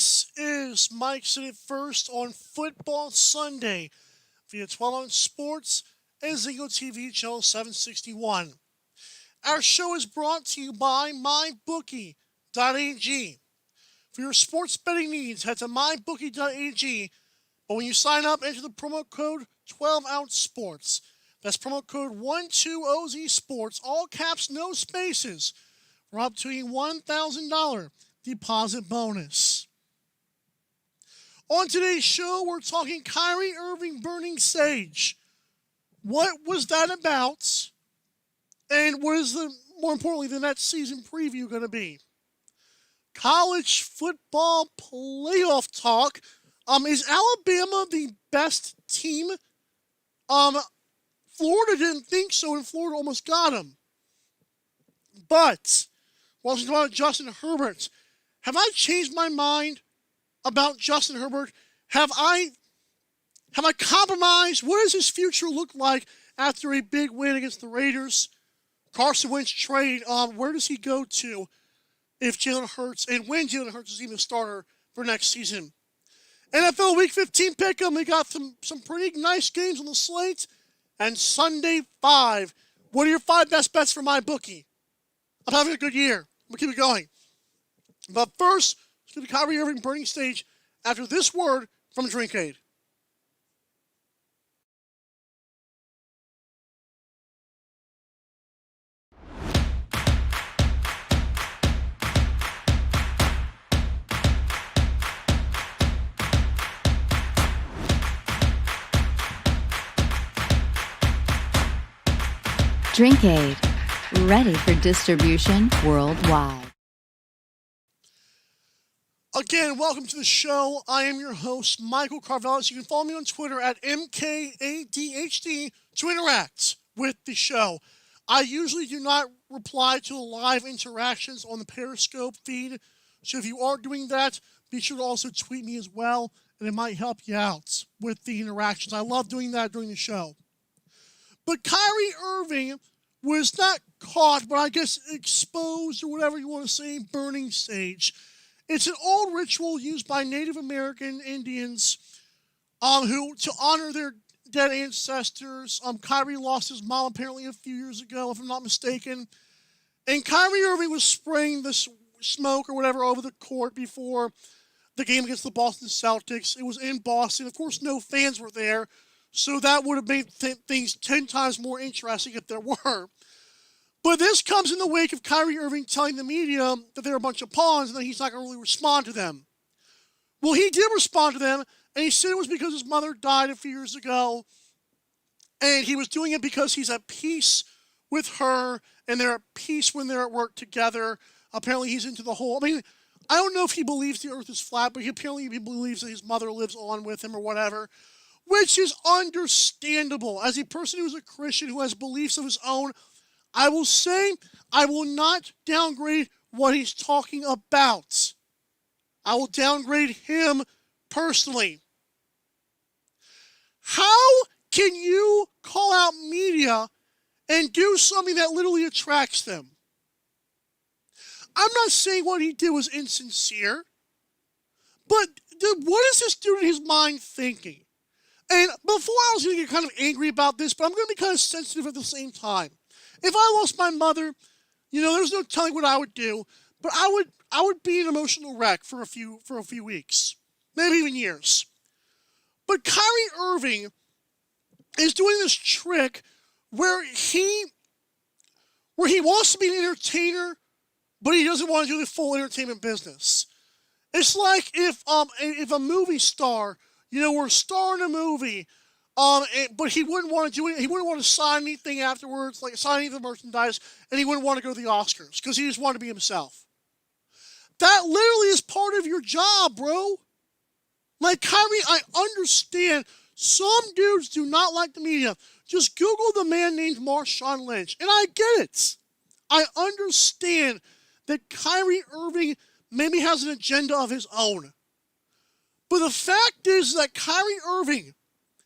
This is Mike Said It First on Football Sunday via 12 on Sports and Zingo TV channel 761. Our show is brought to you by MyBookie.ag. For your sports betting needs, head to MyBookie.ag. But when you sign up, enter the promo code 12OunceSports. That's promo code 12OZSports, all caps, no spaces, for up to a $1,000 deposit bonus. On today's show, we're talking Kyrie Irving burning sage. What was that about? And what is more importantly, the next season preview going to be? College football playoff talk. Is Alabama the best team? Florida didn't think so, and Florida almost got him. But we're also talking about Justin Herbert. Have I changed my mind about Justin Herbert? Have I compromised? What does his future look like after a big win against the Raiders? Carson Wentz trade. Where does he go to if Jalen Hurts, and when Jalen Hurts is even a starter for next season? NFL Week 15 pick'em. We got some pretty nice games on the slate. And Sunday 5. What are your 5 best bets for my bookie? I'm having a good year. We'll keep it going. But first, let's get to Kyrie Irving burning stage after this word from Drinkade. Drinkade, ready for distribution worldwide. Again, welcome to the show. I am your host, Michael Carvelis. You can follow me on Twitter at MKADHD to interact with the show. I usually do not reply to the live interactions on the Periscope feed. So if you are doing that, be sure to also tweet me as well, and it might help you out with the interactions. I love doing that during the show. But Kyrie Irving was not caught, but I guess exposed, or whatever you want to say, burning sage. It's an old ritual used by Native American Indians who to honor their dead ancestors. Kyrie lost his mom apparently a few years ago, if I'm not mistaken. And Kyrie Irving was spraying this smoke or whatever over the court before the game against the Boston Celtics. It was in Boston. Of course, no fans were there, so that would have made things 10 times more interesting if there were. But this comes in the wake of Kyrie Irving telling the media that they're a bunch of pawns and that he's not going to really respond to them. Well, he did respond to them, and he said it was because his mother died a few years ago, and he was doing it because he's at peace with her, and they're at peace when they're at work together. Apparently, he's into the whole... I don't know if he believes the earth is flat, but he believes that his mother lives on with him or whatever, which is understandable. As a person who's a Christian who has beliefs of his own, I will say I will not downgrade what he's talking about. I will downgrade him personally. How can you call out media and do something that literally attracts them? I'm not saying what he did was insincere, but what is this dude in his mind thinking? And before I was going to get kind of angry about this, but I'm going to be kind of sensitive at the same time. If I lost my mother, there's no telling what I would do, but I would be an emotional wreck for a few weeks, maybe even years. But Kyrie Irving is doing this trick where he wants to be an entertainer, but he doesn't want to do the full entertainment business. It's like if a movie star, we're a star in a movie. But he wouldn't want to do it. He wouldn't want to sign anything afterwards, like sign any of the merchandise, and he wouldn't want to go to the Oscars because he just wanted to be himself. That literally is part of your job, bro. Like Kyrie, I understand some dudes do not like the media. Just Google the man named Marshawn Lynch, and I get it. I understand that Kyrie Irving maybe has an agenda of his own. But the fact is that Kyrie Irving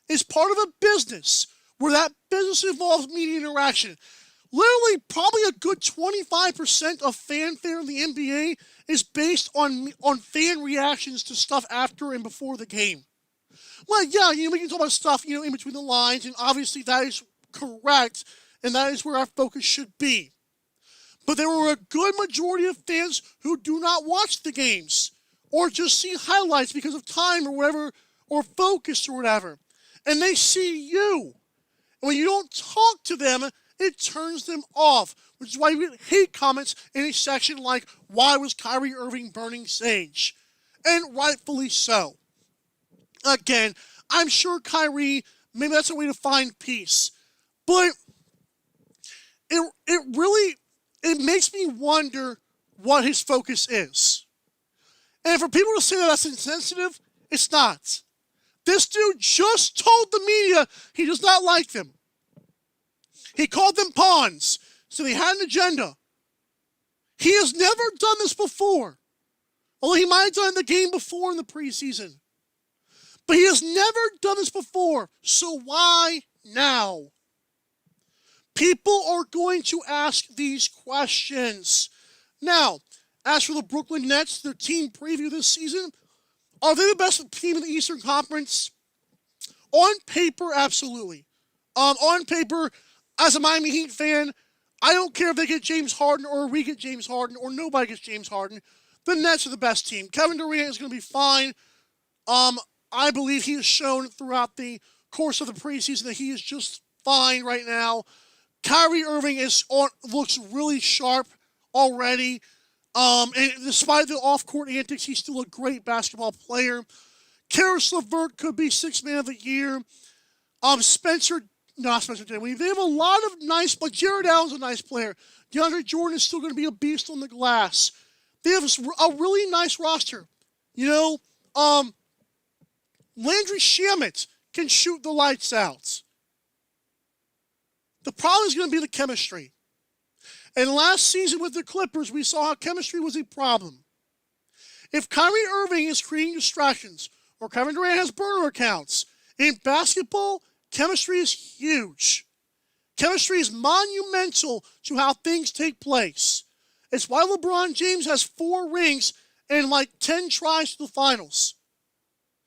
is part of a business where that business involves media interaction. literally probably a good 25% of fanfare in the NBA is based on fan reactions to stuff after and before the game. Well, yeah, we can talk about stuff, in between the lines, and obviously that is correct, and that is where our focus should be. But there were a good majority of fans who do not watch the games, or just see highlights because of time or whatever, or focus or whatever. And they see you. And when you don't talk to them, it turns them off, which is why you get hate comments in a section like, why was Kyrie Irving burning sage? And rightfully so. Again, I'm sure Kyrie, maybe that's a way to find peace. But it makes me wonder what his focus is. And for people to say that that's insensitive, it's not. This dude just told the media he does not like them. He called them pawns, so they had an agenda. He has never done this before. Although he might have done the game before in the preseason. But he has never done this before, so why now? People are going to ask these questions. Now, as for the Brooklyn Nets, their team preview this season, are they the best team in the Eastern Conference? On paper, absolutely. On paper, as a Miami Heat fan, I don't care if they get James Harden or we get James Harden or nobody gets James Harden. The Nets are the best team. Kevin Durant is going to be fine. I believe he has shown throughout the course of the preseason that he is just fine right now. Kyrie Irving looks really sharp already. And despite the off-court antics, he's still a great basketball player. Karis LeVert could be Sixth Man of the Year. Spencer Dinwiddie. They have a lot of nice, but Jared Allen's a nice player. DeAndre Jordan is still going to be a beast on the glass. They have a really nice roster. Landry Shamet can shoot the lights out. The problem is going to be the chemistry. And last season with the Clippers, we saw how chemistry was a problem. If Kyrie Irving is creating distractions, or Kevin Durant has burner accounts, in basketball, chemistry is huge. Chemistry is monumental to how things take place. It's why LeBron James has 4 rings and 10 tries to the finals.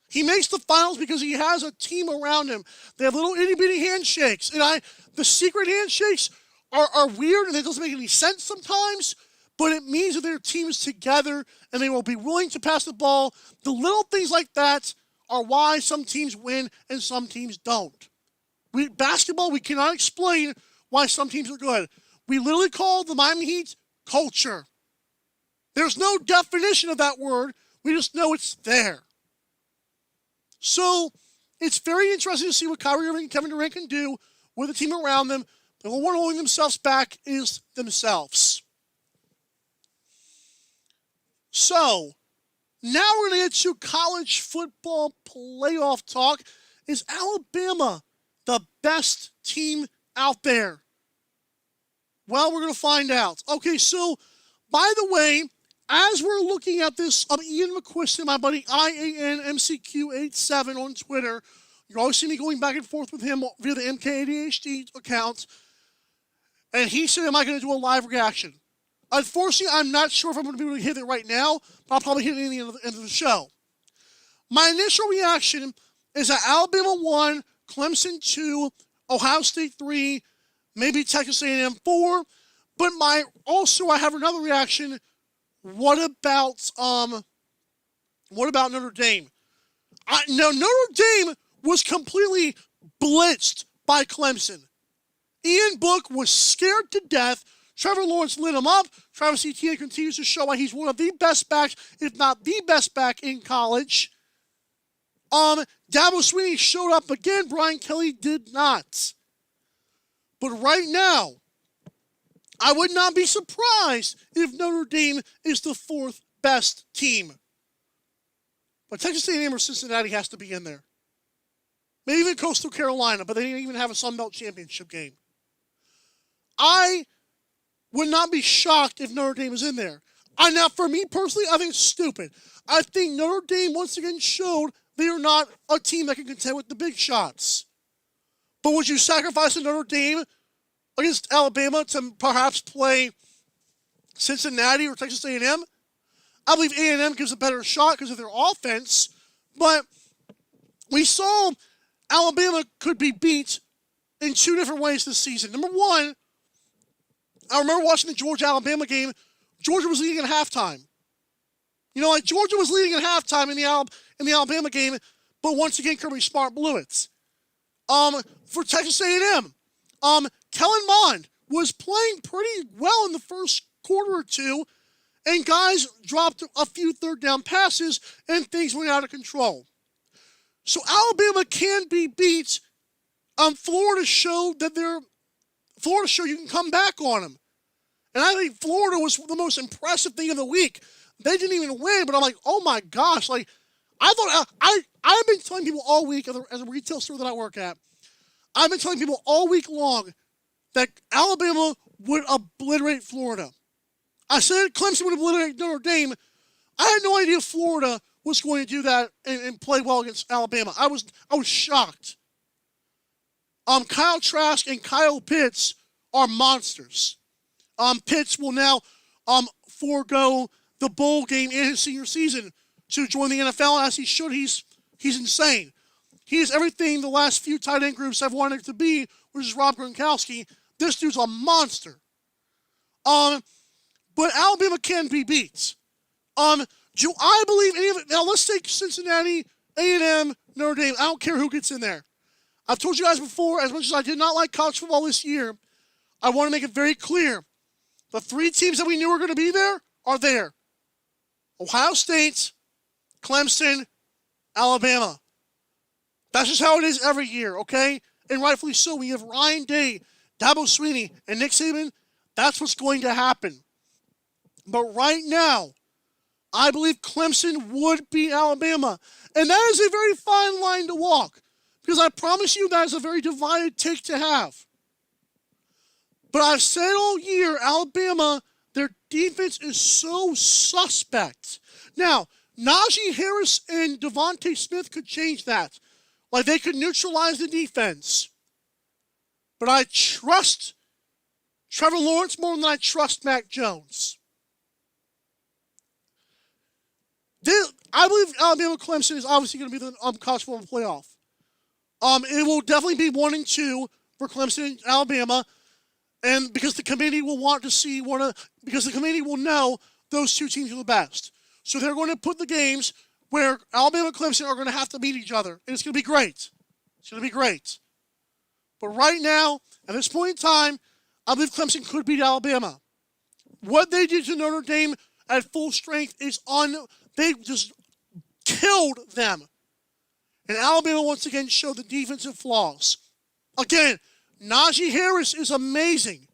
He makes the finals because he has a team around him. They have little itty-bitty handshakes. And the secret handshakes are weird and it doesn't make any sense sometimes, but it means that their team is together and they will be willing to pass the ball. The little things like that are why some teams win and some teams don't. Basketball, we cannot explain why some teams are good. We literally call the Miami Heat culture. There's no definition of that word. We just know it's there. So, it's very interesting to see what Kyrie Irving and Kevin Durant can do with the team around them. The only one holding themselves back is themselves. So, now we're going to get to college football playoff talk. Is Alabama the best team out there? Well, we're going to find out. Okay, so, by the way, as we're looking at this, Ian McQuiston, my buddy IANMCQ87 on Twitter. You always see me going back and forth with him via the MKADHD account. And he said, am I going to do a live reaction? Unfortunately, I'm not sure if I'm going to be able to hit it right now, but I'll probably hit it at the end of the show. My initial reaction is that Alabama 1, Clemson 2, Ohio State 3, maybe Texas A&M 4. But I have another reaction. What about Notre Dame? Notre Dame was completely blitzed by Clemson. Ian Book was scared to death. Trevor Lawrence lit him up. Travis Etienne continues to show why he's one of the best backs, if not the best back in college. Dabo Swinney showed up again. Brian Kelly did not. But right now, I would not be surprised if Notre Dame is the 4th best team. But Texas A&M or Cincinnati has to be in there. Maybe even Coastal Carolina, but they didn't even have a Sun Belt championship game. I would not be shocked if Notre Dame is in there. Now, for me personally, I think it's stupid. I think Notre Dame once again showed they are not a team that can contend with the big shots. But would you sacrifice a Notre Dame against Alabama to perhaps play Cincinnati or Texas A&M. I believe A&M gives a better shot because of their offense, but we saw Alabama could be beat in two different ways this season. Number one, I remember watching the Georgia-Alabama game. Georgia was leading at halftime. Georgia was leading at halftime in the Alabama game, but once again, Kirby Smart blew it. For Texas A&M, Kellen Mond was playing pretty well in the first quarter or two, and guys dropped a few third down passes, and things went out of control. So Alabama can be beat. Florida showed you can come back on them. And I think Florida was the most impressive thing of the week. They didn't even win, but I'm like, oh my gosh. Like, I've been telling people all week at a retail store that I work at, I've been telling people all week long that Alabama would obliterate Florida. I said Clemson would obliterate Notre Dame. I had no idea Florida was going to do that and play well against Alabama. I was shocked. Kyle Trask and Kyle Pitts are monsters. Pitts will now forego the bowl game in his senior season to join the NFL, as he should. He's insane. He is everything the last few tight end groups have wanted to be, which is Rob Gronkowski. This dude's a monster. But Alabama can be beat. Do I believe any of it? Now, let's take Cincinnati, A&M, Notre Dame. I don't care who gets in there. I've told you guys before, as much as I did not like college football this year, I want to make it very clear. The three teams that we knew were going to be there are there. Ohio State, Clemson, Alabama. That's just how it is every year, okay? And rightfully so. We have Ryan Day, Dabo Swinney, and Nick Saban. That's what's going to happen. But right now, I believe Clemson would beat Alabama. And that is a very fine line to walk. Because I promise you that is a very divided take to have. But I've said all year, Alabama, their defense is so suspect. Now, Najee Harris and Devontae Smith could change that. Like, they could neutralize the defense. But I trust Trevor Lawrence more than I trust Mac Jones. I believe Alabama-Clemson is obviously going to be the college football playoff. It will definitely be 1 and 2 for Clemson and Alabama. And because the committee will want to see because the committee will know those two teams are the best. So they're going to put the games where Alabama and Clemson are going to have to beat each other. And it's going to be great. It's going to be great. But right now, at this point in time, I believe Clemson could beat Alabama. What they did to Notre Dame at full strength is they just killed them. And Alabama once again showed the defensive flaws. Again, Najee Harris is amazing.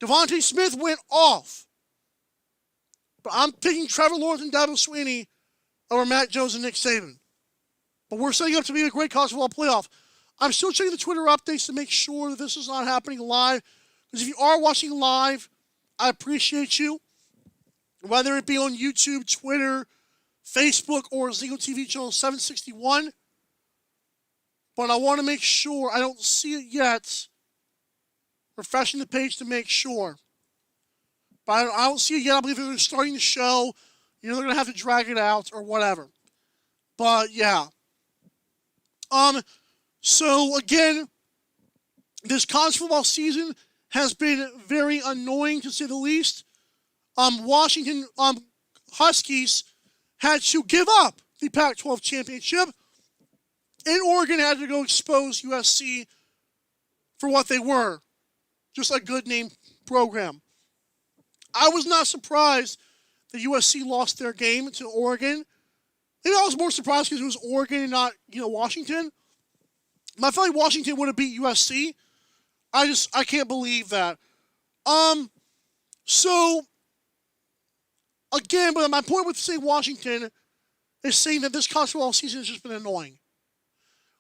Devontae Smith went off. But I'm picking Trevor Lawrence and Dabo Swinney over Matt Jones and Nick Saban. But we're setting up to be a great college football playoff. I'm still checking the Twitter updates to make sure that this is not happening live. Because if you are watching live, I appreciate you. Whether it be on YouTube, Twitter, Facebook, or Zingo TV channel 761. But I want to make sure, I don't see it yet. Refreshing the page to make sure. But I don't see it yet. I believe they're starting the show. They're going to have to drag it out or whatever. But, yeah. So, again, this college football season has been very annoying, to say the least. Washington Huskies had to give up the Pac-12 championship. And Oregon had to go expose USC for what they were. Just a good name program. I was not surprised that USC lost their game to Oregon. Maybe I was more surprised because it was Oregon and not, Washington. I feel like Washington would have beat USC. I can't believe that. So, again, but my point with saying Washington is saying that this college football season has just been annoying.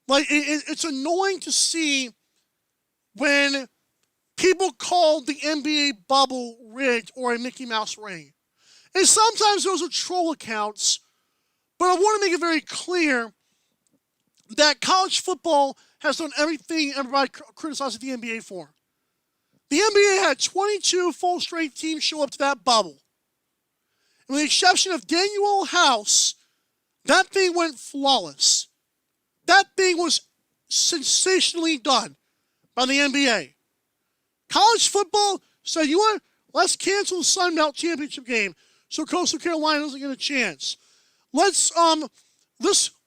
Like, it's annoying to see when people call the NBA bubble rigged or a Mickey Mouse ring. And sometimes those are troll accounts, but I want to make it very clear that college football has done everything everybody criticizes the NBA for. The NBA had 22 full-strength teams show up to that bubble. And with the exception of Daniel House, that thing went flawless. That thing was sensationally done by the NBA. College football said, you know what? Let's cancel the Sun Belt Championship game so Coastal Carolina doesn't get a chance. Let's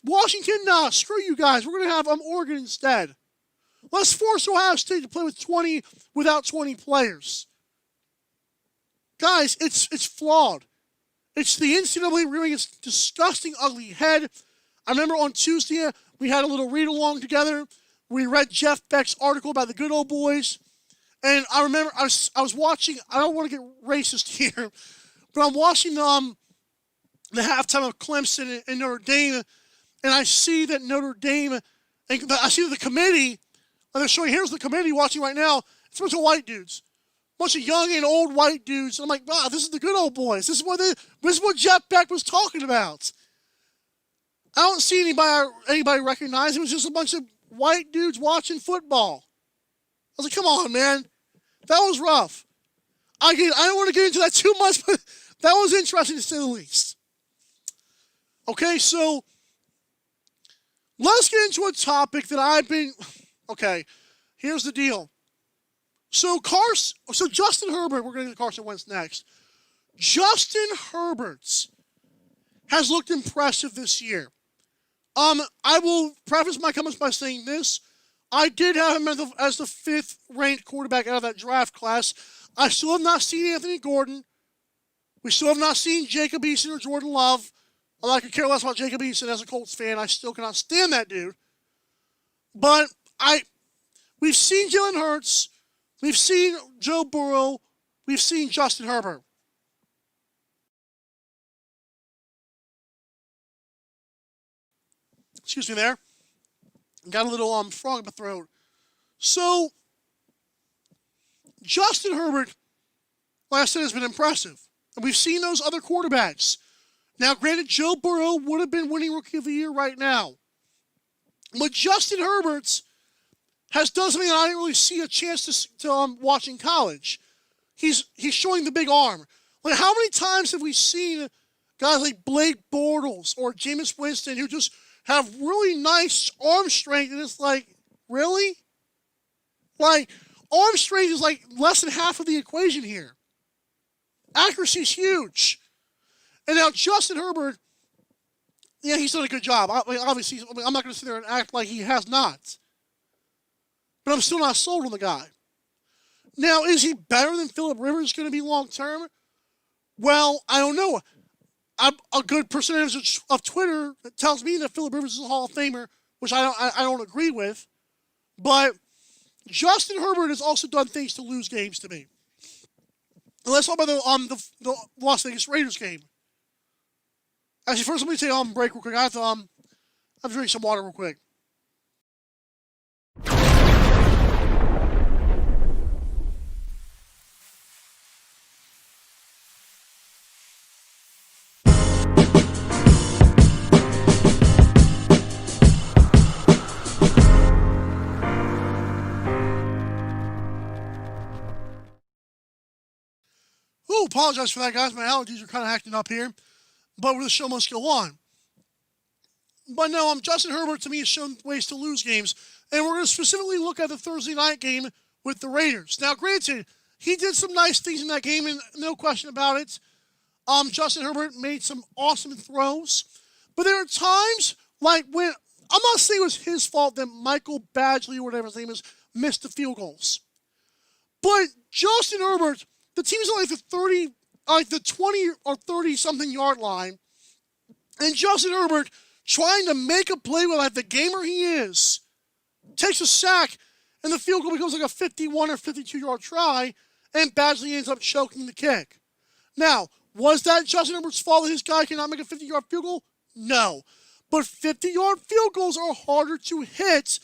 Washington, screw you guys. We're going to have Oregon instead. Let's force Ohio State to play without 20 players. Guys, it's flawed. It's the NCAA rearing its disgusting, ugly head. I remember on Tuesday, we had a little read-along together. We read Jeff Beck's article about the good old boys. And I remember I was watching, I don't want to get racist here, but I'm watching the halftime of Clemson and Notre Dame, and I see that Notre Dame, and I see the committee, and they're showing, here's the committee watching right now. It's a bunch of white dudes. A bunch of young and old white dudes. And I'm like, wow, this is the good old boys. This is what Jeff Beck was talking about. I don't see anybody recognize it. It was just a bunch of white dudes watching football. I was like, come on, man. That was rough. I don't want to get into that too much, but that was interesting to say the least. Okay, so let's get into a topic that okay, here's the deal. So Justin Herbert, we're going to get to Carson Wentz next. Justin Herbert has looked impressive this year. I will preface my comments by saying this. I did have him as the 5th-ranked quarterback out of that draft class. I still have not seen Anthony Gordon. We still have not seen Jacob Eason or Jordan Love. Although I could care less about Jacob Eason as a Colts fan. I still cannot stand that dude. But we've seen Jalen Hurts. We've seen Joe Burrow. We've seen Justin Herbert. Excuse me there. Got a little frog in my throat. So, Justin Herbert, like I said, has been impressive. And we've seen those other quarterbacks. Now, granted, Joe Burrow would have been winning Rookie of the Year right now. But Justin Herbert has done something that I didn't really see a chance to watch in college. He's showing the big arm. Like, how many times have we seen guys like Blake Bortles or Jameis Winston who just have really nice arm strength, and it's like, really? Like, arm strength is like less than half of the equation here. Accuracy is huge. And now Justin Herbert, yeah, he's done a good job. Obviously, I'm not going to sit there and act like he has not. But I'm still not sold on the guy. Now, is he better than Phillip Rivers going to be long-term? Well, I don't know. A good percentage of Twitter that tells me that Phillip Rivers is a Hall of Famer, which I don't agree with. But Justin Herbert has also done things to lose games to me. And let's talk about the Las Vegas Raiders game. Actually, first let me take a break real quick. I have to drink some water real quick. Ooh, apologize for that, guys. My allergies are kind of acting up here. But the show must go on. But no, Justin Herbert, to me, has shown ways to lose games. And we're going to specifically look at the Thursday night game with the Raiders. Now, granted, he did some nice things in that game, and no question about it. Justin Herbert made some awesome throws. But there are times, like when, I'm not saying it was his fault that Michael Badgley, or whatever his name is, missed the field goals. But Justin Herbert, the team's on the 20 or 30 something yard line, and Justin Herbert, trying to make a play with the gamer he is, takes a sack, and the field goal becomes like a 51 or 52 yard try, and Badgley ends up choking the kick. Now, was that Justin Herbert's fault that his guy cannot make a 50-yard field goal? No. But 50-yard field goals are harder to hit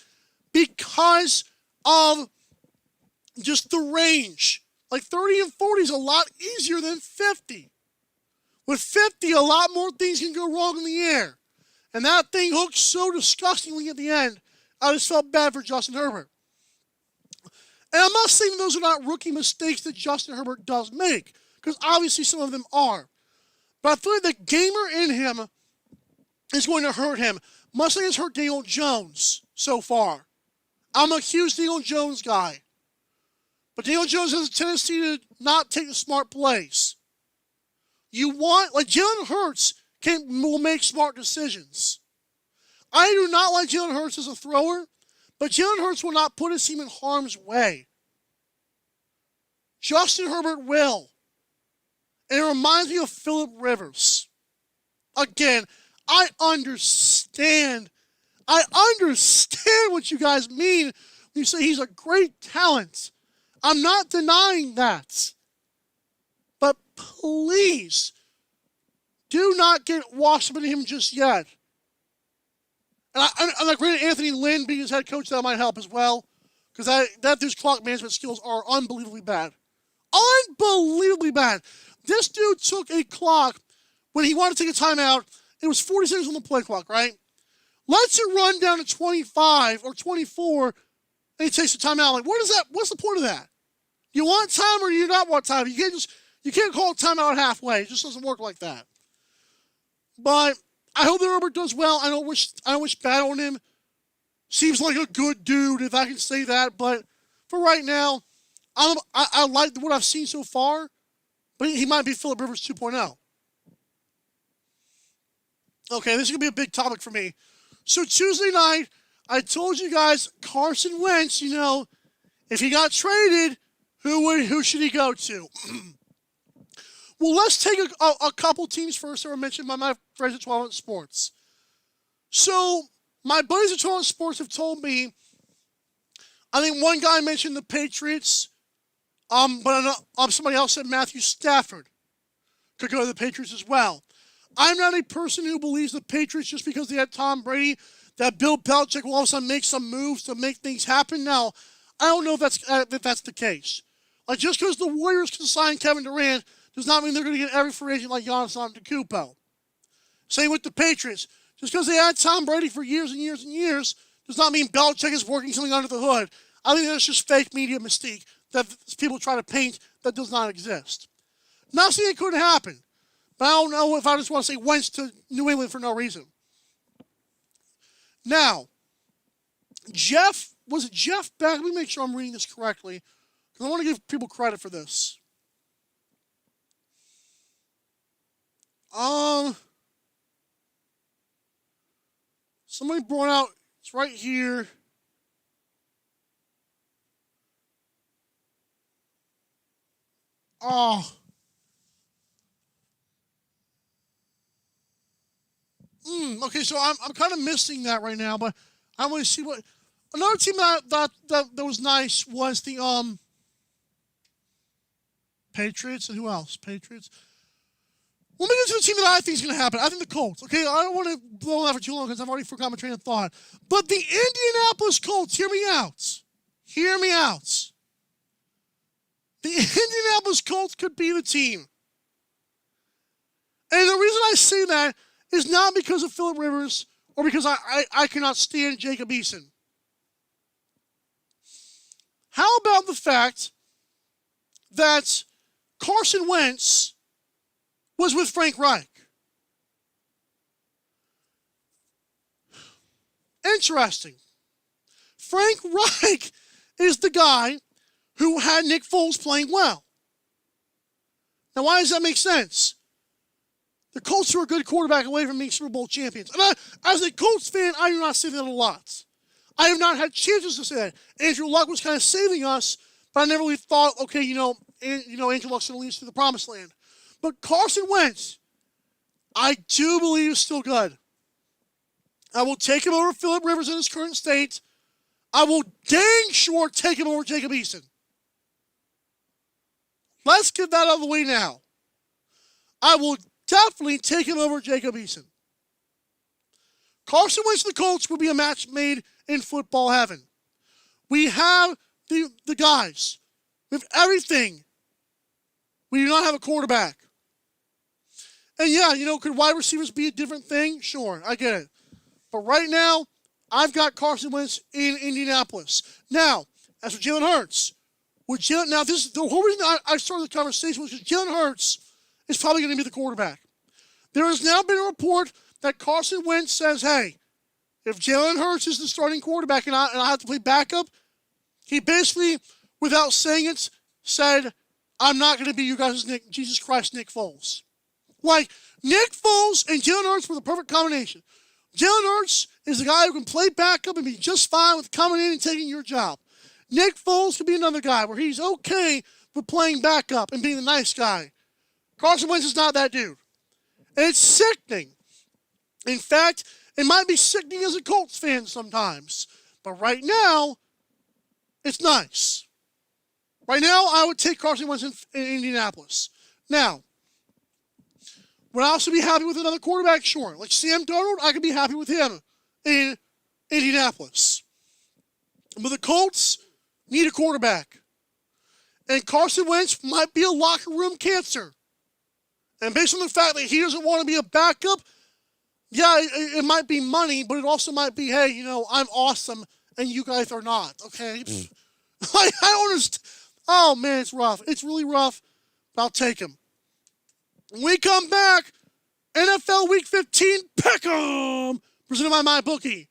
because of just the range. Like 30 and 40 is a lot easier than 50. With 50, a lot more things can go wrong in the air. And that thing hooked so disgustingly at the end, I just felt bad for Justin Herbert. And I'm not saying those are not rookie mistakes that Justin Herbert does make, because obviously some of them are. But I feel like the gamer in him is going to hurt him, much like it's hurt Daniel Jones so far. I'm a huge Daniel Jones guy. But Daniel Jones has a tendency to not take the smart plays. Jalen Hurts will make smart decisions. I do not like Jalen Hurts as a thrower, but Jalen Hurts will not put his team in harm's way. Justin Herbert will. And it reminds me of Phillip Rivers. Again, I understand what you guys mean when you say he's a great talent. I'm not denying that. But please, do not get washed up in him just yet. And I granted Anthony Lynn being his head coach, that might help as well. Because that dude's clock management skills are unbelievably bad. Unbelievably bad. This dude took a clock when he wanted to take a timeout. It was 40 seconds on the play clock, right? Lets it run down to 25 or 24, and he takes a timeout. Like, what's the point of that? You want time or you not want time? You can't call a timeout halfway. It just doesn't work like that. But I hope that Herbert does well. I don't wish bad on him. Seems like a good dude, if I can say that. But for right now, I like what I've seen so far. But he might be Phillip Rivers 2.0. Okay, this is going to be a big topic for me. So Tuesday night, I told you guys Carson Wentz, if he got traded, who should he go to? Well, let's take a couple teams first that were mentioned by my friends at 12 Ounce Sports. So my buddies at 12 Ounce Sports have told me, I think one guy mentioned the Patriots, but somebody else said Matthew Stafford could go to the Patriots as well. I'm not a person who believes the Patriots just because they had Tom Brady, that Bill Belichick will all of a sudden make some moves to make things happen. Now, I don't know if that's the case. Like, just because the Warriors can sign Kevin Durant does not mean they're going to get every free agent like Giannis Antetokounmpo. Same with the Patriots. Just because they had Tom Brady for years and years and years does not mean Belichick is working something under the hood. I think that's just fake media mystique that people try to paint that does not exist. Not saying it couldn't happen. But I don't know if I just want to say Wentz to New England for no reason. Now, was it Jeff Beck? Let me make sure I'm reading this correctly, because I want to give people credit for this. Somebody brought out, it's right here. Okay, so I'm kind of missing that right now, but I want to see what another team that was nice was the Patriots, and who else? Patriots. Let me get to the team that I think is going to happen. I think the Colts. Okay, I don't want to blow on that for too long because I've already forgotten my train of thought. But the Indianapolis Colts, hear me out. Hear me out. The Indianapolis Colts could be the team. And the reason I say that is not because of Phillip Rivers or because I cannot stand Jacob Eason. How about the fact that Carson Wentz was with Frank Reich? Interesting. Frank Reich is the guy who had Nick Foles playing well. Now, why does that make sense? The Colts are a good quarterback away from being Super Bowl champions. And as a Colts fan, I do not say that a lot. I have not had chances to say that. Andrew Luck was kind of saving us, but I never really thought, okay, Andrew Luck's going to lead us to the promised land. But Carson Wentz, I do believe is still good. I will take him over Phillip Rivers in his current state. I will dang sure take him over Jacob Eason. Let's get that out of the way now. I will definitely take him over Jacob Eason. Carson Wentz and the Colts would be a match made in football heaven. We have the guys. We have everything. We do not have a quarterback. And yeah, could wide receivers be a different thing? Sure, I get it. But right now, I've got Carson Wentz in Indianapolis. Now, as for Jalen Hurts, Now, this the whole reason I started the conversation was because Jalen Hurts is probably going to be the quarterback. There has now been a report that Carson Wentz says, hey, if Jalen Hurts is the starting quarterback and I have to play backup, he basically, without saying it, said, I'm not going to be you guys' Nick Foles. Like, Nick Foles and Jalen Hurts were the perfect combination. Jalen Hurts is the guy who can play backup and be just fine with coming in and taking your job. Nick Foles could be another guy where he's okay with playing backup and being the nice guy. Carson Wentz is not that dude. And it's sickening. In fact, it might be sickening as a Colts fan sometimes. But right now, it's nice. Right now, I would take Carson Wentz in Indianapolis. Now, would I also be happy with another quarterback? Sure. Like Sam Darnold, I could be happy with him in Indianapolis. But the Colts need a quarterback. And Carson Wentz might be a locker room cancer. And based on the fact that he doesn't want to be a backup, yeah, it might be money, but it also might be, hey, I'm awesome and you guys are not, okay? I don't understand. Oh, man, it's rough. It's really rough, but I'll take him. When we come back, NFL Week 15 Pick'em, presented by MyBookie.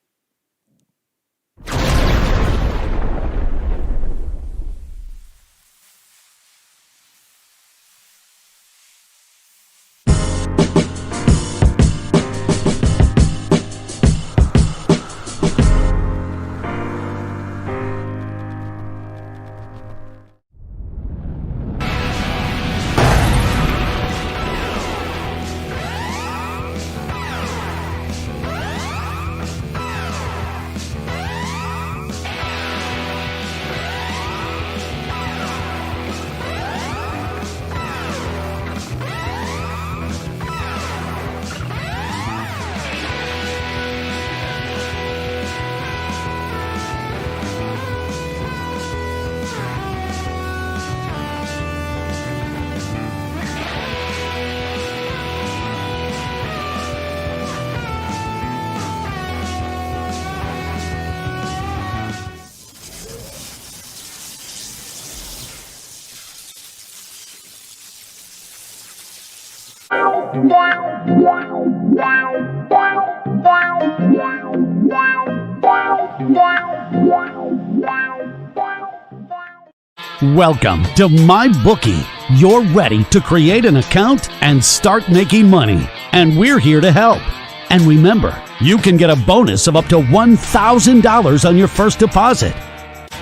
Welcome to MyBookie. You're ready to create an account and start making money, and we're here to help. And remember, you can get a bonus of up to $1,000 on your first deposit.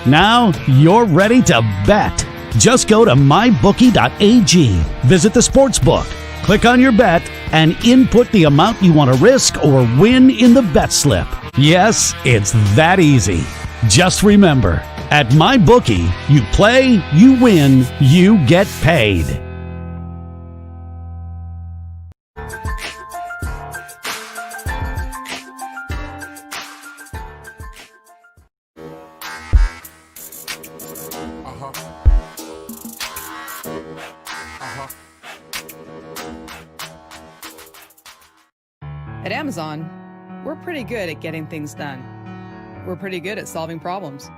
Now you're ready to bet. Just go to mybookie.ag, visit the sportsbook, click on your bet, and input the amount you want to risk or win in the bet slip. Yes, it's that easy. Just remember, at MyBookie, you play, you win, you get paid. At Amazon, we're pretty good at getting things done. We're pretty good at solving problems.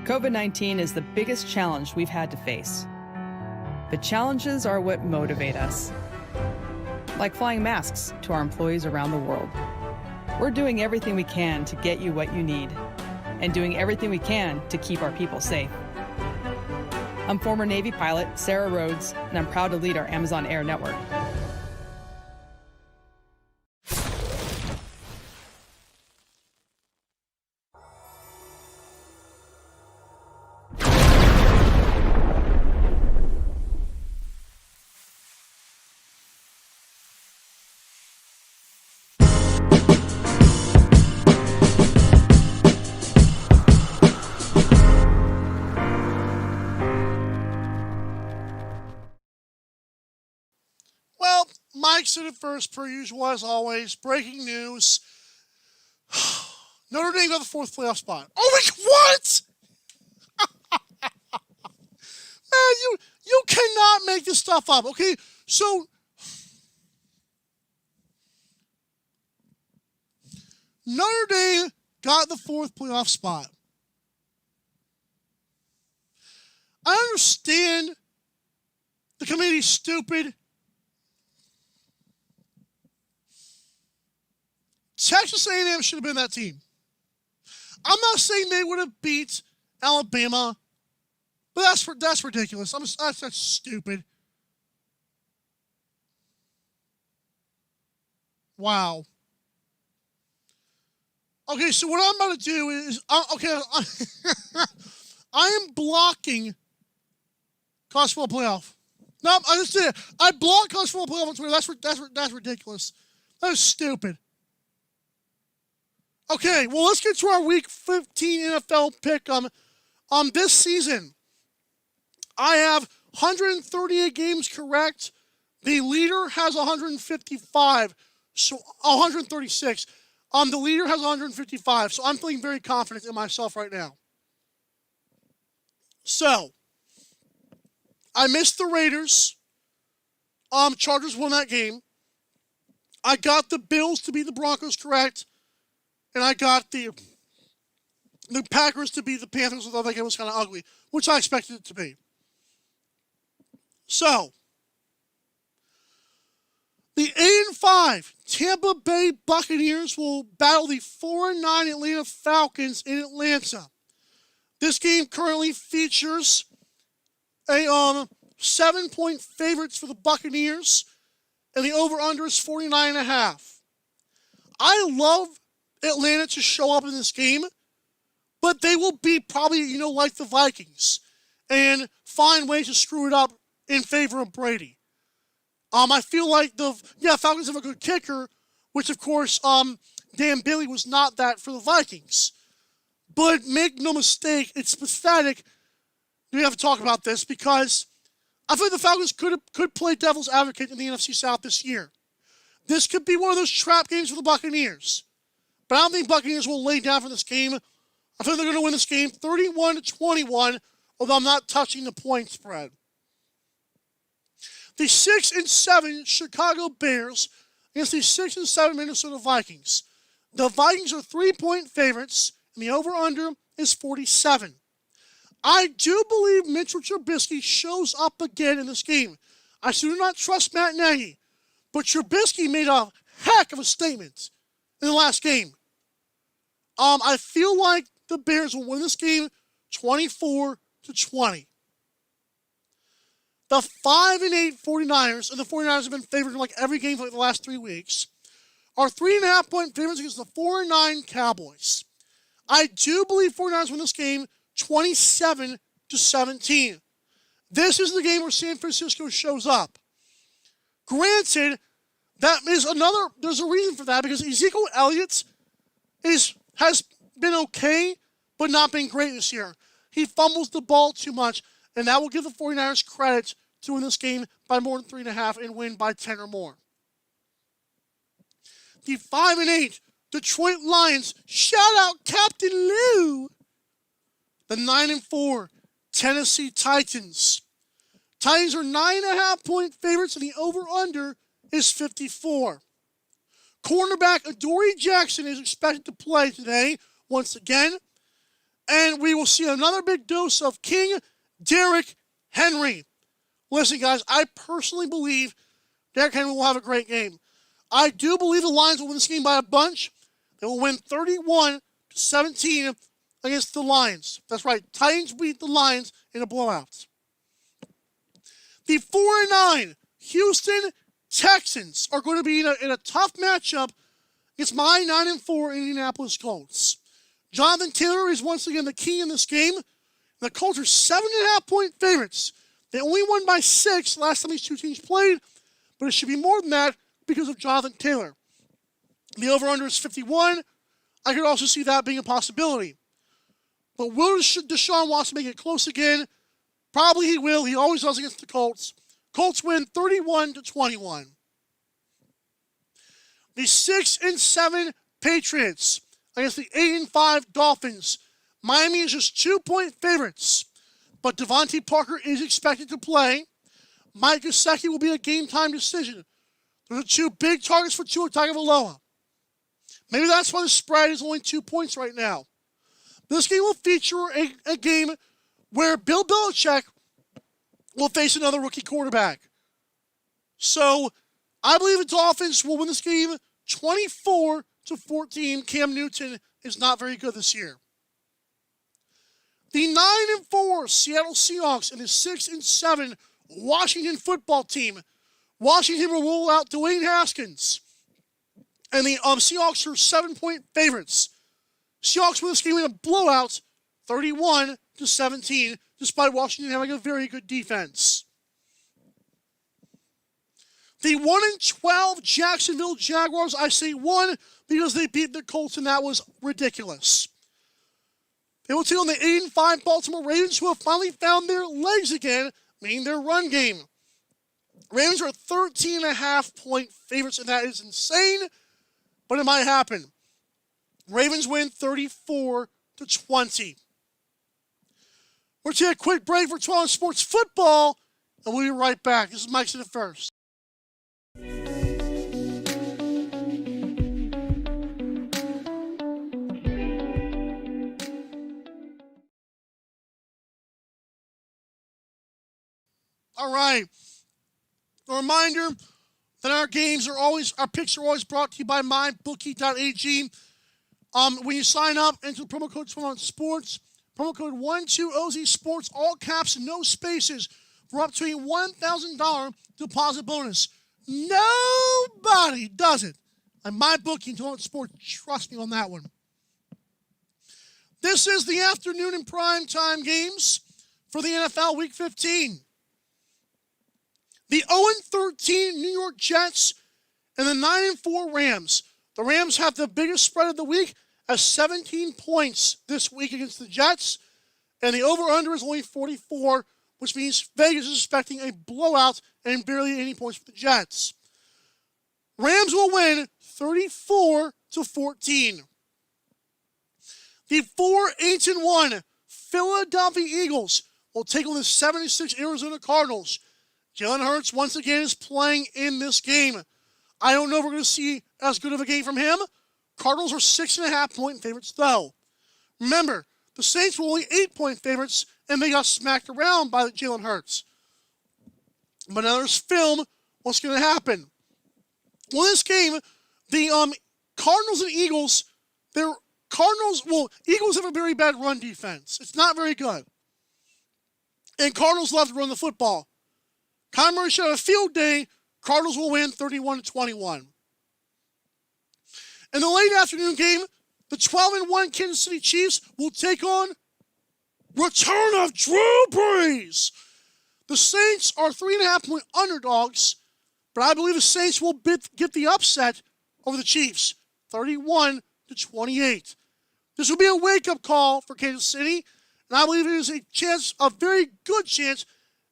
COVID-19 is the biggest challenge we've had to face. But challenges are what motivate us. Like flying masks to our employees around the world. We're doing everything we can to get you what you need, and doing everything we can to keep our people safe. I'm former Navy pilot Sarah Rhodes, and I'm proud to lead our Amazon Air network. Well, Mike said it first, per usual, as always. Breaking news. Notre Dame got the fourth playoff spot. Oh, wait, what? Man, you cannot make this stuff up, okay? So, Notre Dame got the fourth playoff spot. I understand the committee's stupid. Texas A&M should have been that team. I'm not saying they would have beat Alabama, but that's ridiculous. That's stupid. Wow. Okay, so what I'm about to do is, I am blocking college football playoff. No, I just did it. I blocked college football playoff on Twitter. That's ridiculous. That is stupid. Okay, well, let's get to our Week 15 NFL pick. This season, I have 138 games correct. The leader has 155, so 136. The leader has 155, so I'm feeling very confident in myself right now. So, I missed the Raiders. Chargers won that game. I got the Bills to beat the Broncos correct. And I got the Packers to beat the Panthers, although that game was kind of ugly, which I expected it to be. So, the 8-5 Tampa Bay Buccaneers will battle the 4-9 Atlanta Falcons in Atlanta. This game currently features a 7-point favorites for the Buccaneers, and the over-under is 49.5. I love Atlanta to show up in this game, but they will be probably, like the Vikings, and find ways to screw it up in favor of Brady. I feel like Falcons have a good kicker, which of course, Dan Bailey was not that for the Vikings. But make no mistake, it's pathetic. We have to talk about this because I feel like the Falcons could play devil's advocate in the NFC South this year. This could be one of those trap games for the Buccaneers. But I don't think Buccaneers will lay down for this game. I think they're going to win this game 31-21, although I'm not touching the point spread. The 6-7 Chicago Bears against the 6-7 Minnesota Vikings. The Vikings are 3-point favorites, and the over-under is 47. I do believe Mitchell Trubisky shows up again in this game. I do not trust Matt Nagy, but Trubisky made a heck of a statement in the last game. I feel like the Bears will win this game 24-20. The 5-8 49ers, and the 49ers have been favored in like every game for like the last 3 weeks, are 3.5-point favorites against the 4-9 Cowboys. I do believe 49ers win this game 27-17. This is the game where San Francisco shows up. Granted, there's a reason for that, because Ezekiel Elliott has been okay, but not been great this year. He fumbles the ball too much, and that will give the 49ers credit to win this game by more than 3.5 and win by 10 or more. The 5-8 Detroit Lions, shout out Captain Lou. The 9-4 Tennessee Titans. Titans are 9.5-point favorites, and the over-under is 54. Cornerback Adoree Jackson is expected to play today once again, and we will see another big dose of King Derrick Henry. Listen, guys, I personally believe Derrick Henry will have a great game. I do believe the Lions will win this game by a bunch. They will win 31-17 against the Lions. That's right, Titans beat the Lions in a blowout. The 4-9 Houston Texans are going to be in a tough matchup against my 9-4 Indianapolis Colts. Jonathan Taylor is once again the key in this game. The Colts are 7.5-point favorites. They only won by 6 last time these two teams played, but it should be more than that because of Jonathan Taylor. The over-under is 51. I could also see that being a possibility. But will Deshaun Watson make it close again? Probably he will. He always does against the Colts. Colts win 31-21. The 6-7 Patriots against the 8-5 Dolphins. Miami is just 2-point favorites, but Devontae Parker is expected to play. Mike Gesicki will be a game-time decision. Those are 2 big targets for Tua Tagovailoa. Maybe that's why the spread is only 2 points right now. This game will feature a game where Bill Belichick will face another rookie quarterback. So I believe the Dolphins will win this game 24-14. Cam Newton is not very good this year. The 9-4 Seattle Seahawks and the 6-7 Washington football team. Washington will roll out Dwayne Haskins. And the Seahawks are 7-point favorites. Seahawks win this game in a blowout, 31-17, despite Washington having a very good defense. The 1-12 Jacksonville Jaguars, I say won because they beat the Colts, and that was ridiculous. They will take on the 8-5 Baltimore Ravens, who have finally found their legs again, meaning their run game. Ravens are 13.5-point favorites, and that is insane, but it might happen. Ravens win 34-20. We're going to take a quick break for 12 Sports Football, and we'll be right back. This is Mike Said It First. All right. A reminder that our picks are always brought to you by mybookie.ag. When you sign up, enter the promo code 12sports, promo code 12OZSports, all caps and no spaces, for up to a $1,000 deposit bonus. Nobody does it. And MyBookie and 12sports, trust me on that one. This is the afternoon and primetime games for the NFL Week 15. The 0-13 New York Jets and the 9-4 Rams. The Rams have the biggest spread of the week at 17 points this week against the Jets. And the over-under is only 44, which means Vegas is expecting a blowout and barely any points for the Jets. Rams will win 34-14. The 4-8-1 Philadelphia Eagles will take on the 76 Arizona Cardinals. Jalen Hurts once again is playing in this game. I don't know if we're going to see as good of a game from him. Cardinals are 6.5-point favorites, though. Remember, the Saints were only 8-point favorites, and they got smacked around by Jalen Hurts. But now there's film. What's going to happen? Well, this game, the Cardinals and Eagles, Eagles have a very bad run defense. It's not very good. And Cardinals love to run the football. Kyler Murray should have a field day. Cardinals will win 31-21. In the late afternoon game, the 12-1 Kansas City Chiefs will take on return of Drew Brees. The Saints are 3.5-point underdogs, but I believe the Saints will get the upset over the Chiefs, 31-28. This will be a wake-up call for Kansas City, and I believe it is a very good chance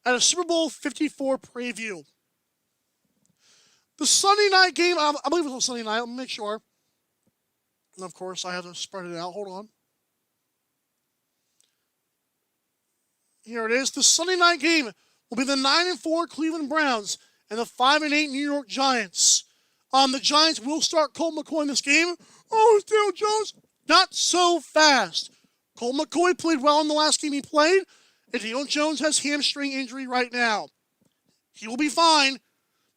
at a Super Bowl 54 preview. The Sunday night game, I believe it was on Sunday night, let me make sure. And of course, I have to spread it out. Hold on. Here it is. The Sunday night game will be the 9-4 Cleveland Browns and the 5-8 New York Giants. The Giants will start Colt McCoy in this game. Oh, it's Daniel Jones. Not so fast. Colt McCoy played well in the last game he played, and Daniel Jones has hamstring injury right now. He will be fine,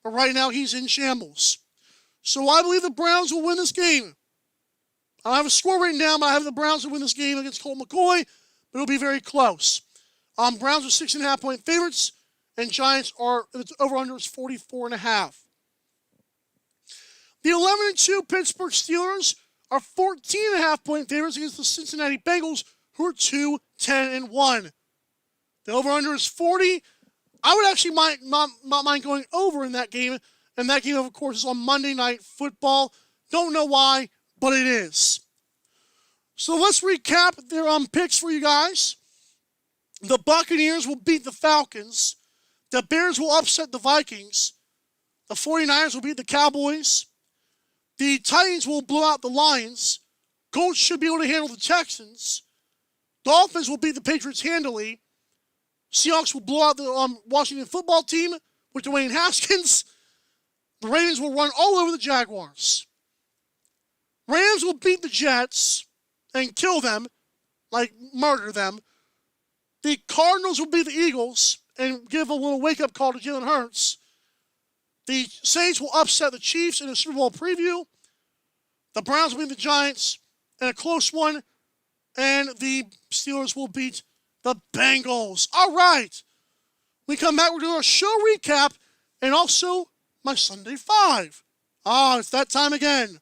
but right now he's in shambles. So I believe the Browns will win this game. I don't have a score written down, but I have the Browns to win this game against Colt McCoy, but it'll be very close. Browns are 6.5-point favorites, and Giants are, over-under is 44.5. The 11-2 Pittsburgh Steelers are 14.5-point favorites against the Cincinnati Bengals, who are 2-10-1. The over-under is 40. I would actually not mind going over in that game, and that game, of course, is on Monday Night Football. Don't know why, but it is. So let's recap their picks for you guys. The Buccaneers will beat the Falcons. The Bears will upset the Vikings. The 49ers will beat the Cowboys. The Titans will blow out the Lions. Colts should be able to handle the Texans. Dolphins will beat the Patriots handily. Seahawks will blow out the Washington football team with Dwayne Haskins. The Ravens will run all over the Jaguars. Rams will beat the Jets and kill them, like murder them. The Cardinals will beat the Eagles and give a little wake-up call to Jalen Hurts. The Saints will upset the Chiefs in a Super Bowl preview. The Browns will beat the Giants in a close one. And the Steelers will beat the Bengals. All right. We come back, we're doing a show recap and also my Sunday Five. It's that time again.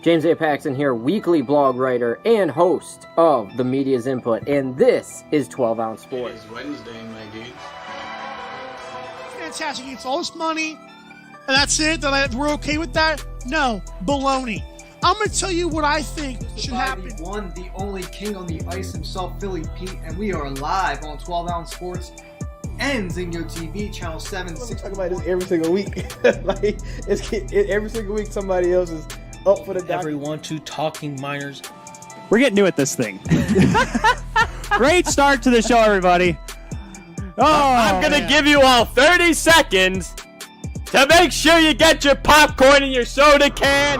James A. Paxton here, weekly blog writer and host of The Media's Input, and this is 12 Ounce Sports. It's Wednesday, my dude. Fantastic. It's all this money, and that's it? We're okay with that? No. Baloney. I'm going to tell you what I think should happen. The one, the only king on the ice himself, Philly Pete, and we are live on 12 Ounce Sports and Zingo TV, channel 7. We talk about this every single week. Every single week somebody else is up for the doc. Everyone, two talking minors. We're getting new at this thing. Great start to the show, everybody. I'm going to give you all 30 seconds to make sure you get your popcorn and your soda can.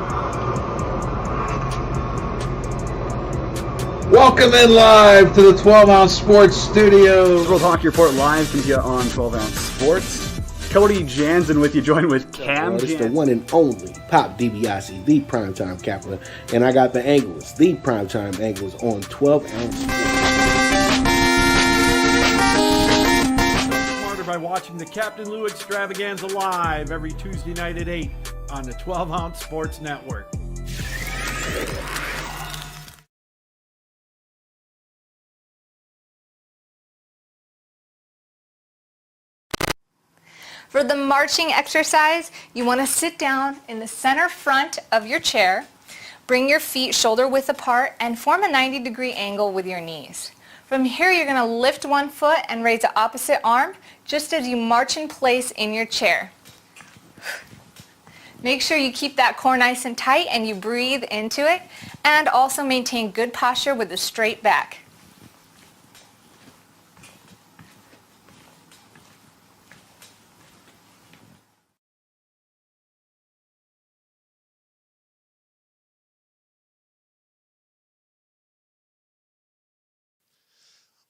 Welcome in live to the 12 Ounce Sports Studios. World Hockey Report live comes here on 12 Ounce Sports. Cody Jansen with you, joined with Cam Jansen. It's the one and only Pop DiBiase, the primetime capper. And I got the anglers, the primetime anglers on 12 Ounce Sports. Smarter by watching the Captain Lou Extravaganza live every Tuesday night at 8 on the 12 Ounce Sports Network. For the marching exercise, you want to sit down in the center front of your chair, bring your feet shoulder width apart, and form a 90-degree angle with your knees. From here, you're going to lift one foot and raise the opposite arm, just as you march in place in your chair. Make sure you keep that core nice and tight and you breathe into it, and also maintain good posture with a straight back.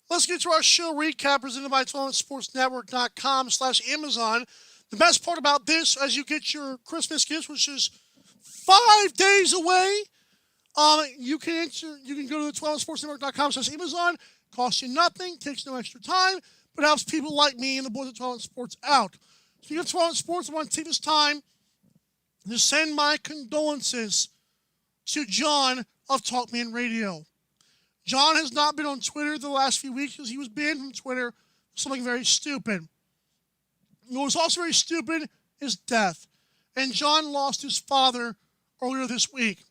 Let's get to our show recap presented by 12sportsnetwork.com/Amazon. The best part about this, as you get your Christmas gifts, which is 5 days away, you can go to the 12sportsnetwork.com/Amazon. Costs you nothing, takes no extra time, but helps people like me and the boys at 12 Sports out. Speaking of 12 Sports, I want to take this time to send my condolences to John of Talkman Radio. John has not been on Twitter the last few weeks because he was banned from Twitter for something very stupid. What was also very stupid is death. And John lost his father earlier this week.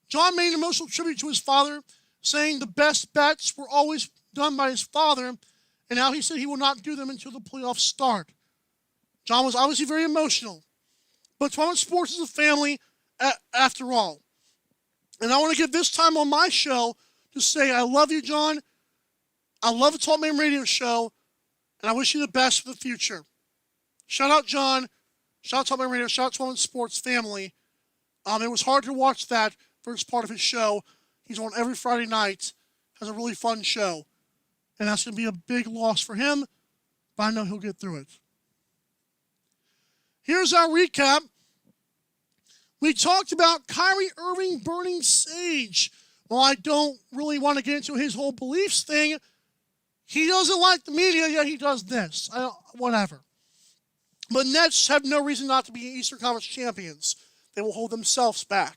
John made an emotional tribute to his father, saying the best bets were always done by his father, and now he said he will not do them until the playoffs start. John was obviously very emotional. But 12 Sports is a family after all. And I want to give this time on my show to say I love you, John. I love the Talkman Radio Show, and I wish you the best for the future. Shout out, John. Shout out Talkman Radio. Shout out 12 Sports family. It was hard to watch that first part of his show. He's on every Friday night. Has a really fun show. And that's going to be a big loss for him, but I know he'll get through it. Here's our recap. We talked about Kyrie Irving burning sage. Well, I don't really want to get into his whole beliefs thing. He doesn't like the media, yet he does this. Whatever. But Nets have no reason not to be Eastern Conference champions. They will hold themselves back.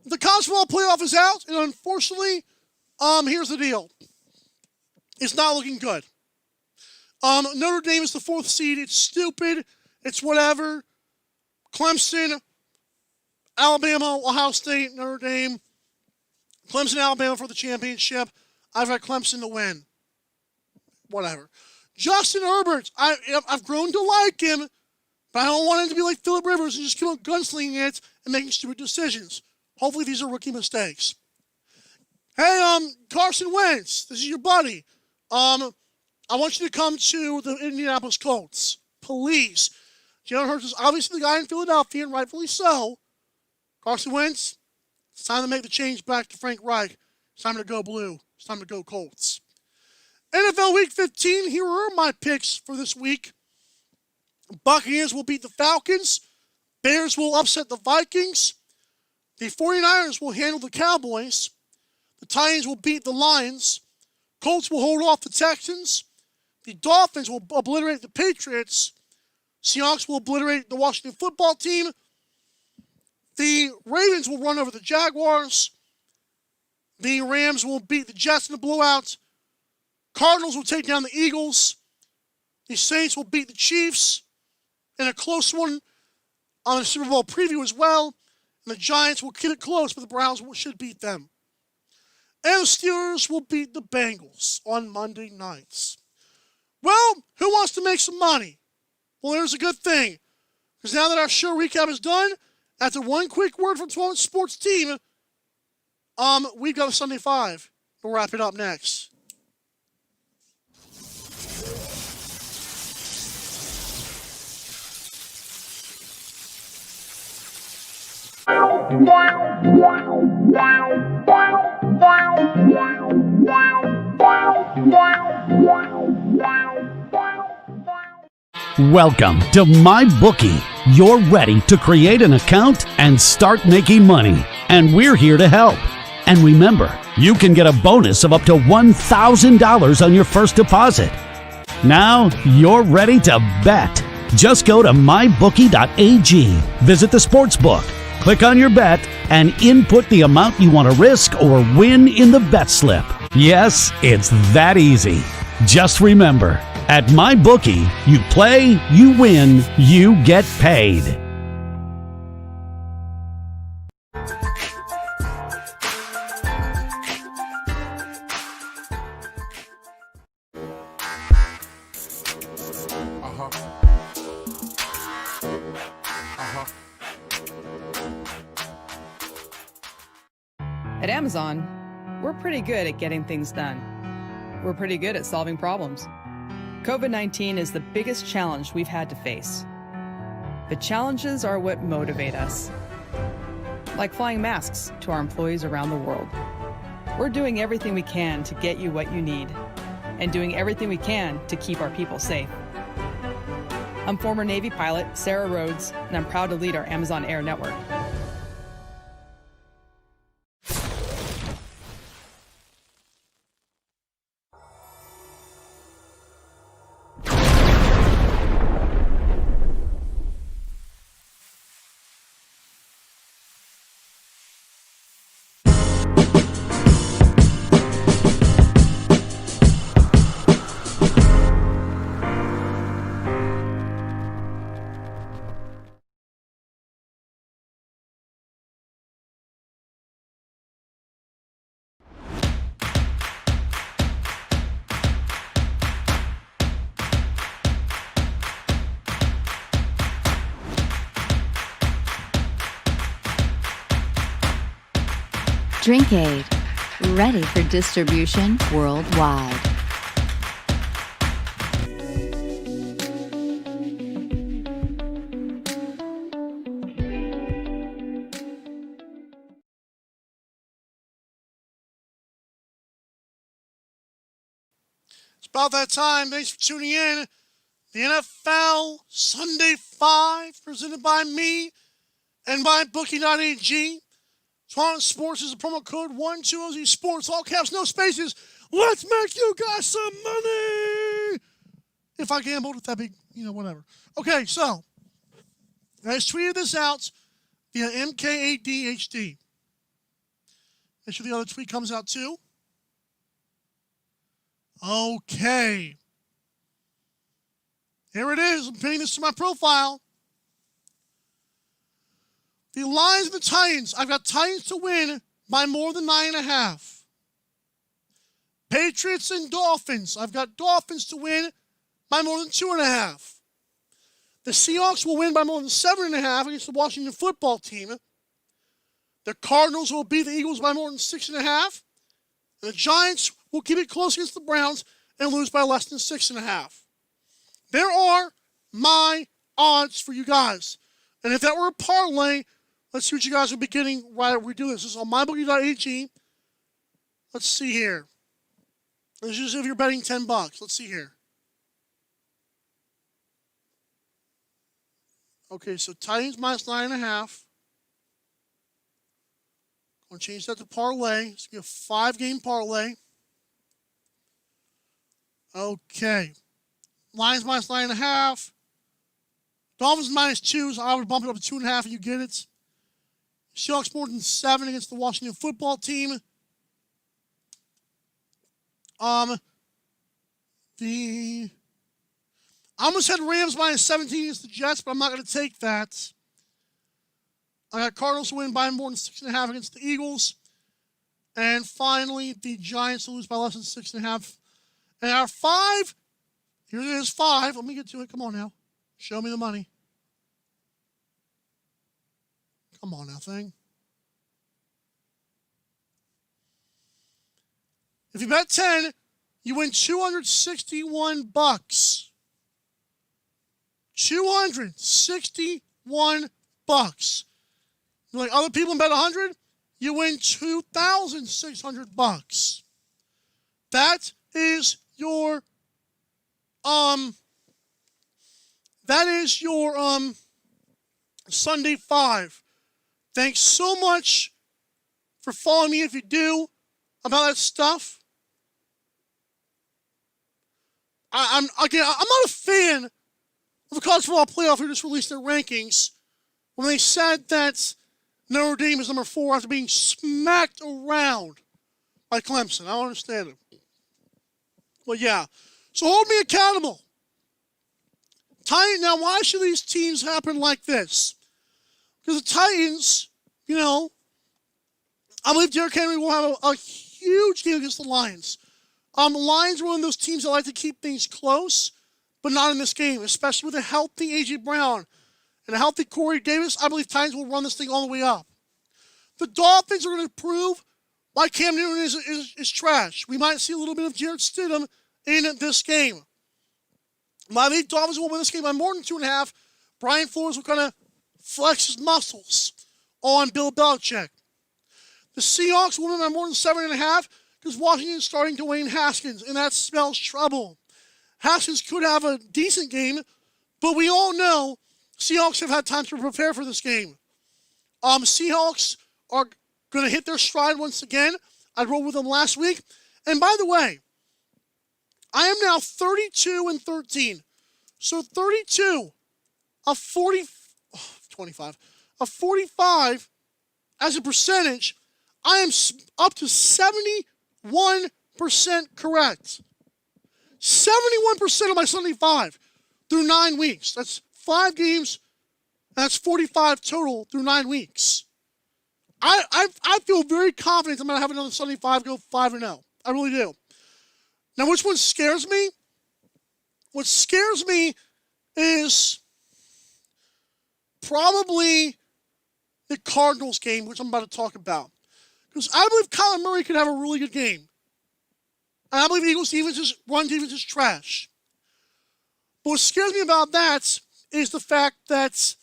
The college football playoff is out, and unfortunately, here's the deal. It's not looking good. Notre Dame is the 4th seed. It's stupid. It's whatever. Clemson, Alabama, Ohio State, Notre Dame. Clemson, Alabama for the championship. I've got Clemson to win. Whatever. Justin Herbert, I've grown to like him, but I don't want him to be like Phillip Rivers and just keep on gunslinging it and making stupid decisions. Hopefully these are rookie mistakes. Hey, Carson Wentz, this is your buddy. I want you to come to the Indianapolis Colts. Please. Jalen Hurts is obviously the guy in Philadelphia, and rightfully so. Carson Wentz, It's time to make the change back to Frank Reich. It's time to go blue. It's time to go Colts. NFL Week 15, here are my picks for this week. Buccaneers will beat the Falcons. Bears will upset the Vikings. The 49ers will handle the Cowboys. The Titans will beat the Lions. Colts will hold off the Texans. The Dolphins will obliterate the Patriots. Seahawks will obliterate the Washington football team. The Ravens will run over the Jaguars. The Rams will beat the Jets in a blowout. Cardinals will take down the Eagles. The Saints will beat the Chiefs in a close one on the Super Bowl preview as well. And the Giants will keep it close, but the Browns should beat them. And the Steelers will beat the Bengals on Monday nights. Well, who wants to make some money? Well, there's a good thing. Because now that our show recap is done, after one quick word from 12 Sports team, we've got a Sunday 5. We'll wrap it up next. Welcome to MyBookie. You're ready to create an account and start making money. And we're here to help. And remember, you can get a bonus of up to $1,000 on your first deposit. Now you're ready to bet. Just go to mybookie.ag, visit the sportsbook, click on your bet, and input the amount you want to risk or win in the bet slip. Yes, it's that easy. Just remember, at MyBookie, you play, you win, you get paid. At Amazon, we're pretty good at getting things done. We're pretty good at solving problems. COVID-19 is the biggest challenge we've had to face. But challenges are what motivate us. Like flying masks to our employees around the world. We're doing everything we can to get you what you need, and doing everything we can to keep our people safe. I'm former Navy pilot Sarah Rhodes, and I'm proud to lead our Amazon Air network. Drinkade, ready for distribution worldwide. It's about that time. Thanks for tuning in. The NFL Sunday 5, presented by me and by Bookie.ag. Swan Sports is a promo code 120Z Sports, all caps, no spaces. Let's make you guys some money. If I gambled, if that be, whatever. Okay, so I just tweeted this out via MKADHD. Make sure the other tweet comes out too. Okay. Here it is. I'm pinning this to my profile. The Lions and the Titans. I've got Titans to win by more than 9.5. Patriots and Dolphins. I've got Dolphins to win by more than 2.5. The Seahawks will win by more than 7.5 against the Washington football team. The Cardinals will beat the Eagles by more than 6.5. And the Giants will keep it close against the Browns and lose by less than 6.5. There are my odds for you guys. And if that were a parlay, Let's see what you guys will be getting right we do this. This is on mybookie.ag. Let's see here. This is if you're betting $10. Let's see here. Okay, so Titans minus 9.5. Going to change that to parlay. It's going to be a 5-game parlay. Okay. Lions minus 9.5. Dolphins minus 2, so I would bump it up to 2.5 and you get it. Seahawks more than 7 against the Washington football team. I almost had Rams minus 17 against the Jets, but I'm not going to take that. I got Cardinals to win by more than 6.5 against the Eagles. And finally, the Giants to lose by less than 6.5. And our 5, here it is, 5. Let me get to it. Come on now. Show me the money. Come on now, thing. If you bet 10, you win $261. $261. You're like other people bet 100, you win $2,600. That is your Sunday 5. Thanks so much for following me if you do about that stuff. I'm not a fan of the college football playoff who just released their rankings when they said that Notre Dame is number 4 after being smacked around by Clemson. I don't understand it. But yeah. So hold me accountable. Now, why should these teams happen like this? Because the Titans, I believe Derrick Henry will have a huge game against the Lions. The Lions are one of those teams that like to keep things close, but not in this game, especially with a healthy A.J. Brown and a healthy Corey Davis. I believe Titans will run this thing all the way up. The Dolphins are going to prove why Cam Newton is trash. We might see a little bit of Jarrett Stidham in this game. I believe Dolphins will win this game by more than 2.5. Brian Flores will kind of flex his muscles on Bill Belichick. The Seahawks will win by more than 7.5 because Washington is starting to Dwayne Haskins, and that spells trouble. Haskins could have a decent game, but we all know Seahawks have had time to prepare for this game. Seahawks are going to hit their stride once again. I rode with them last week. And by the way, I am now 32-13. So 32 of 45 as a percentage, I am up to 71% correct. 71% of my 75 through 9 weeks. That's 5 games. That's 45 total through 9 weeks. I feel very confident I'm going to have another 75 go 5-0. I really do. Now, which one scares me? What scares me is probably the Cardinals game, which I'm about to talk about. Because I believe Kyler Murray could have a really good game. And I believe Eagles run defense is trash. But what scares me about that is the fact that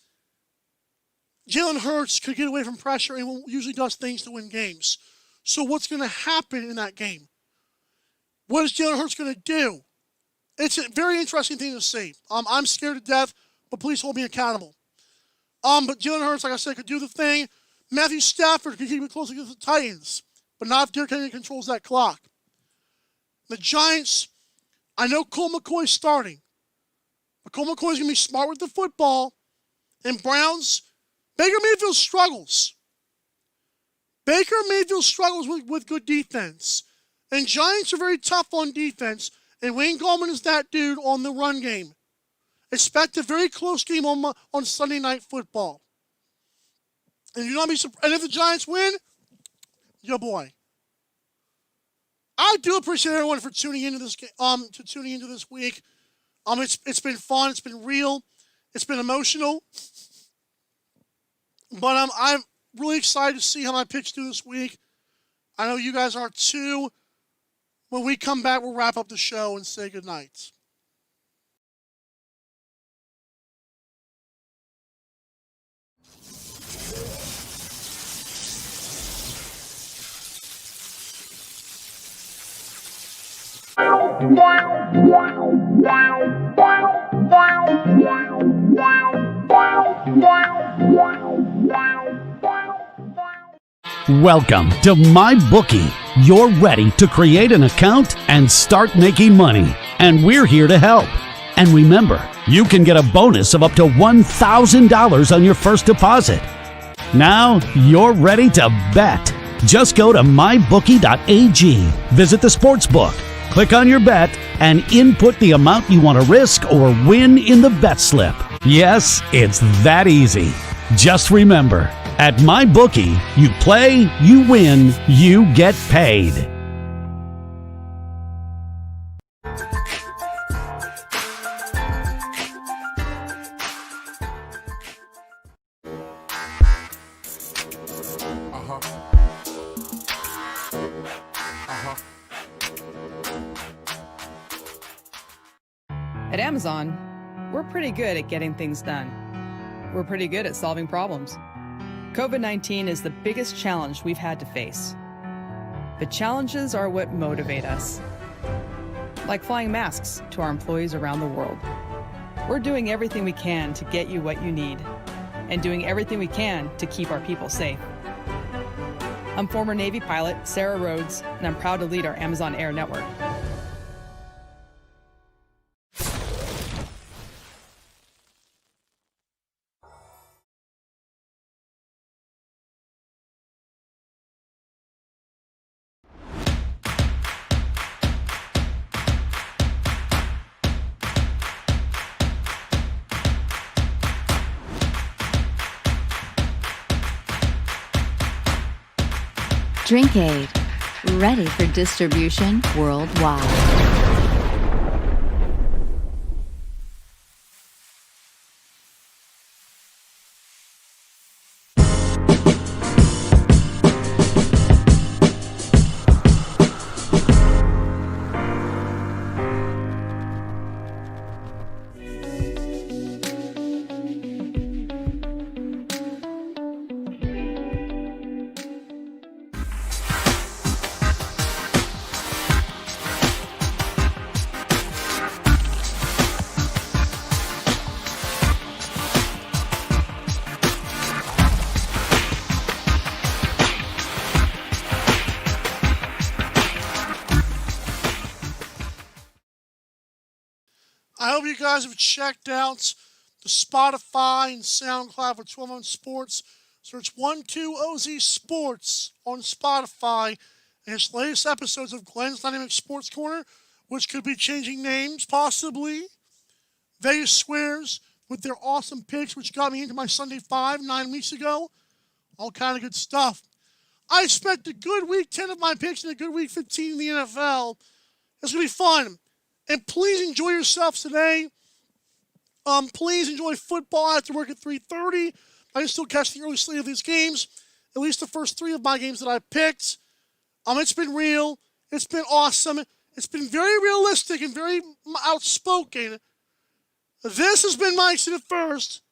Jalen Hurts could get away from pressure and usually does things to win games. So what's going to happen in that game? What is Jalen Hurts going to do? It's a very interesting thing to see. I'm scared to death, but please hold me accountable. But Jalen Hurts, like I said, could do the thing. Matthew Stafford could keep it close against the Titans, but not if Derrick Henry controls that clock. The Giants, I know Colt McCoy's starting, but Colt McCoy's going to be smart with the football, and Browns, Baker Mayfield struggles. Baker Mayfield struggles with good defense. And Giants are very tough on defense, and Wayne Gallman is that dude on the run game. Expect a very close game on Sunday Night Football. And you're not be surprised. And if the Giants win, your boy. I do appreciate everyone for tuning into this week. It's been fun. It's been real. It's been emotional. But I'm really excited to see how my picks do this week. I know you guys are too. When we come back, we'll wrap up the show and say goodnight. Welcome to MyBookie. You're ready to create an account and start making money. And we're here to help. And remember, you can get a bonus of up to $1,000 on your first deposit. Now you're ready to bet. Just go to mybookie.ag, visit the sportsbook, click on your bet, and input the amount you want to risk or win in the bet slip. Yes, it's that easy. Just remember, at MyBookie, you play, you win, you get paid. At Amazon, we're pretty good at getting things done. We're pretty good at solving problems. COVID-19 is the biggest challenge we've had to face. But challenges are what motivate us. Like flying masks to our employees around the world. We're doing everything we can to get you what you need, and doing everything we can to keep our people safe. I'm former Navy pilot Sarah Rhodes, and I'm proud to lead our Amazon Air network. Drink Aid, ready for distribution worldwide. I hope you guys have checked out the Spotify and SoundCloud for 12 Ounce Sports. Search 12OZ Sports on Spotify and its latest episodes of Glenn's Dynamic Sports Corner, which could be changing names, possibly. Vegas Squares with their awesome picks, which got me into my Sunday 5 9 weeks ago. All kind of good stuff. I expect a good week 10 of my picks and a good week 15 in the NFL. It's going to be fun. And please enjoy yourselves today. Please enjoy football. I have to work at 3:30. I can still catch the early slate of these games. At least the first 3 of my games that I picked. It's been real. It's been awesome. It's been very realistic and very outspoken. This has been Mike to the First.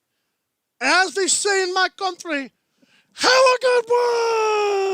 As they say in my country, have a good one!